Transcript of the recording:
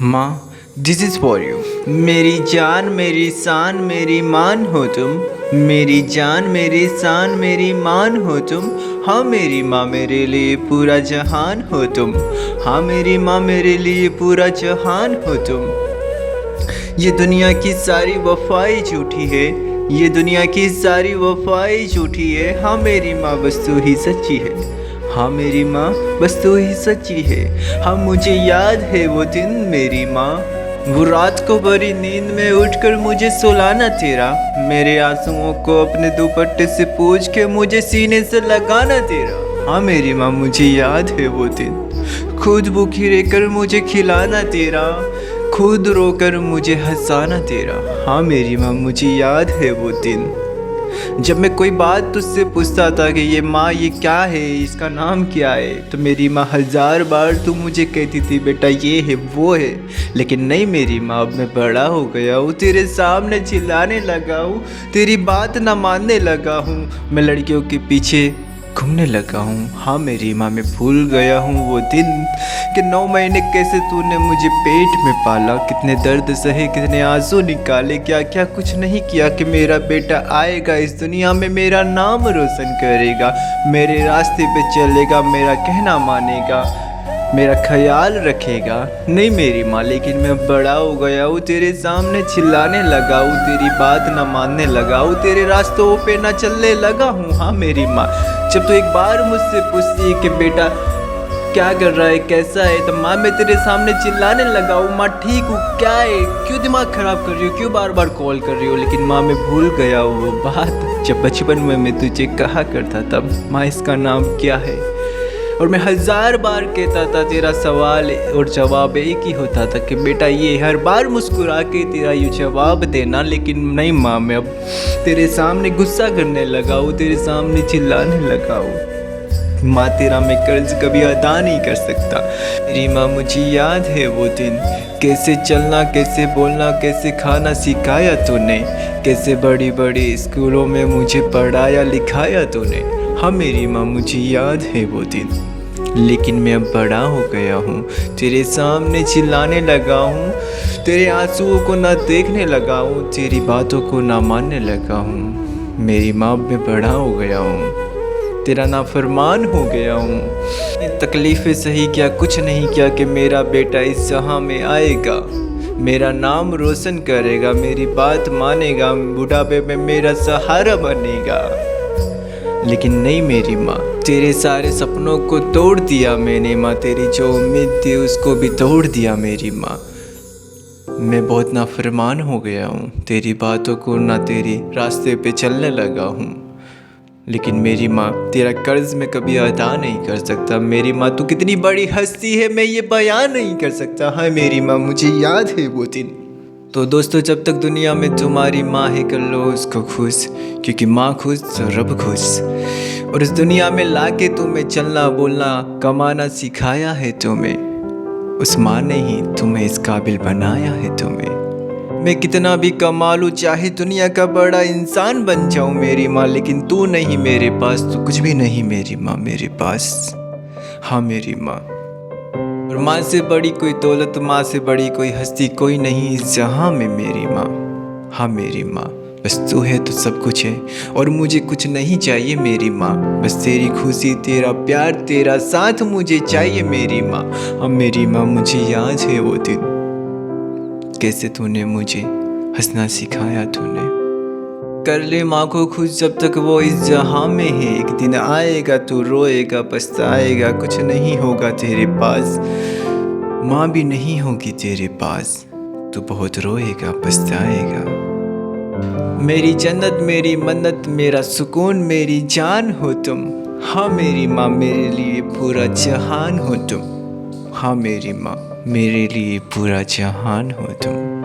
माँ, this is for you. मेरी जान मेरी शान मेरी मान हो तुम। मेरी जान मेरी शान मेरी मान हो तुम। हाँ मेरी माँ, मेरे लिए पूरा जहान हो तुम। हाँ मेरी माँ, मेरे लिए पूरा जहान हो तुम। ये दुनिया की सारी वफाई झूठी है। ये दुनिया की सारी वफाई झूठी है। हाँ मेरी माँ, बस तू ही सच्ची है। हाँ मेरी माँ, बस तू ही सच्ची है। हाँ मुझे याद है वो दिन मेरी माँ, वो रात को बड़ी नींद में उठकर मुझे सुलाना तेरा। मेरे आंसुओं को अपने दुपट्टे से पोंछ के मुझे सीने से लगाना तेरा। हाँ मेरी माँ, मुझे याद है वो दिन, खुद भूखी रहकर मुझे खिलाना तेरा, खुद रोकर मुझे हंसाना तेरा। हाँ मेरी माँ, मुझे याद है वो दिन, जब मैं कोई बात तुझसे पूछता था कि ये माँ ये क्या है, इसका नाम क्या है, तो मेरी माँ हज़ार बार तू मुझे कहती थी बेटा ये है वो है। लेकिन नहीं मेरी माँ, अब मैं बड़ा हो गया हूँ, तेरे सामने चिल्लाने लगा हूँ, तेरी बात ना मानने लगा हूँ, मैं लड़कियों के पीछे घूमने लगा हूँ। हाँ मेरी माँ, मैं भूल गया हूँ वो दिन कि 9 महीने कैसे तूने मुझे पेट में पाला, कितने दर्द सहे, कितने आंसू निकाले, क्या क्या कुछ नहीं किया कि मेरा बेटा आएगा इस दुनिया में, मेरा नाम रोशन करेगा, मेरे रास्ते पे चलेगा, मेरा कहना मानेगा, मेरा ख्याल रखेगा। नहीं मेरी माँ, लेकिन मैं बड़ा हो गया हूँ, तेरे सामने चिल्लाने लगा हूँ, तेरी बात ना मानने लगा हूँ, तेरे रास्तों पे ना चलने लगा हूँ। हाँ मेरी माँ, जब तो एक बार मुझसे पूछती है कि बेटा क्या कर रहा है, कैसा है, तो माँ मैं तेरे सामने चिल्लाने लगा हूँ, माँ ठीक हूँ, क्या है, क्यों दिमाग ख़राब कर रही हो, क्यों बार बार कॉल कर रही हो। लेकिन माँ मैं भूल गया हूँ वो बात जब बचपन में मैं तुझे कहा करता था माँ इसका नाम क्या है, और मैं हज़ार बार कहता था, तेरा सवाल और जवाब एक ही होता था कि बेटा ये, हर बार मुस्कुरा के तेरा ये जवाब देना। लेकिन नहीं माँ, मैं अब तेरे सामने गुस्सा करने लगा हूँ, तेरे सामने चिल्लाने लगा हूँ। माँ तेरा मैं कर्ज कभी अदा नहीं कर सकता। मेरी माँ, मुझे याद है वो दिन, कैसे चलना, कैसे बोलना, कैसे खाना सिखाया तूने, कैसे बड़ी बड़ी स्कूलों में मुझे पढ़ाया लिखाया तूने। हाँ मेरी माँ, मुझे याद है वो दिन, लेकिन मैं अब बड़ा हो गया हूँ, तेरे सामने चिल्लाने लगा हूँ, तेरे आंसुओं को ना देखने लगा हूँ, तेरी बातों को ना मानने लगा हूँ। मेरी माँ, मैं बड़ा हो गया हूँ, तेरा नाफरमान हो गया हूँ। तकलीफ़ें सही क्या, कुछ नहीं किया कि मेरा बेटा इस जहाँ में आएगा, मेरा नाम रोशन करेगा, मेरी बात मानेगा, बुढ़ापे में मेरा सहारा बनेगा। लेकिन नहीं मेरी माँ, तेरे सारे सपनों को तोड़ दिया मैंने माँ, तेरी जो उम्मीद थी उसको भी तोड़ दिया मेरी माँ। मैं बहुत नाफरमान हो गया हूँ, तेरी बातों को ना तेरी रास्ते पे चलने लगा हूँ। लेकिन मेरी माँ, तेरा कर्ज मैं कभी अदा नहीं कर सकता। मेरी माँ तू कितनी बड़ी हस्ती है, मैं ये बयान नहीं कर सकता। हाँ मेरी माँ, मुझे याद है वो दिन। तो दोस्तों, जब तक दुनिया में तुम्हारी माँ है कर लो उसको खुश, क्योंकि माँ खुश तो रब खुश। और इस दुनिया में लाके तुम्हें चलना बोलना कमाना सिखाया है तुम्हें, उस माँ ने ही तुम्हें इस काबिल बनाया है तुम्हें। मैं कितना भी कमा लूँ, चाहे दुनिया का बड़ा इंसान बन जाऊँ मेरी माँ, लेकिन तू नहीं मेरे पास, तू कुछ भी नहीं मेरी माँ मेरे पास। हाँ मेरी माँ, और माँ से बड़ी कोई दौलत, माँ से बड़ी कोई हस्ती कोई नहीं इस जहाँ में मेरी माँ। हाँ मेरी माँ, बस तू है तो सब कुछ है, और मुझे कुछ नहीं चाहिए मेरी माँ, बस तेरी खुशी, तेरा प्यार, तेरा साथ मुझे चाहिए मेरी माँ। हाँ मेरी माँ, मुझे याद है वो दिन, कैसे तूने मुझे हंसना सिखाया तूने। कर ले माँ को खुश जब तक वो इस जहाँ में है, एक दिन आएगा तू रोएगा पछताएगा, कुछ नहीं होगा तेरे पास, माँ भी नहीं होगी तेरे पास, तू बहुत रोएगा पछताएगा। मेरी जन्नत, मेरी मन्नत, मेरा सुकून, मेरी जान हो तुम। हाँ मेरी माँ, मेरे लिए पूरा जहान हो तुम। हाँ मेरी माँ, मेरे लिए पूरा जहान हो तुम।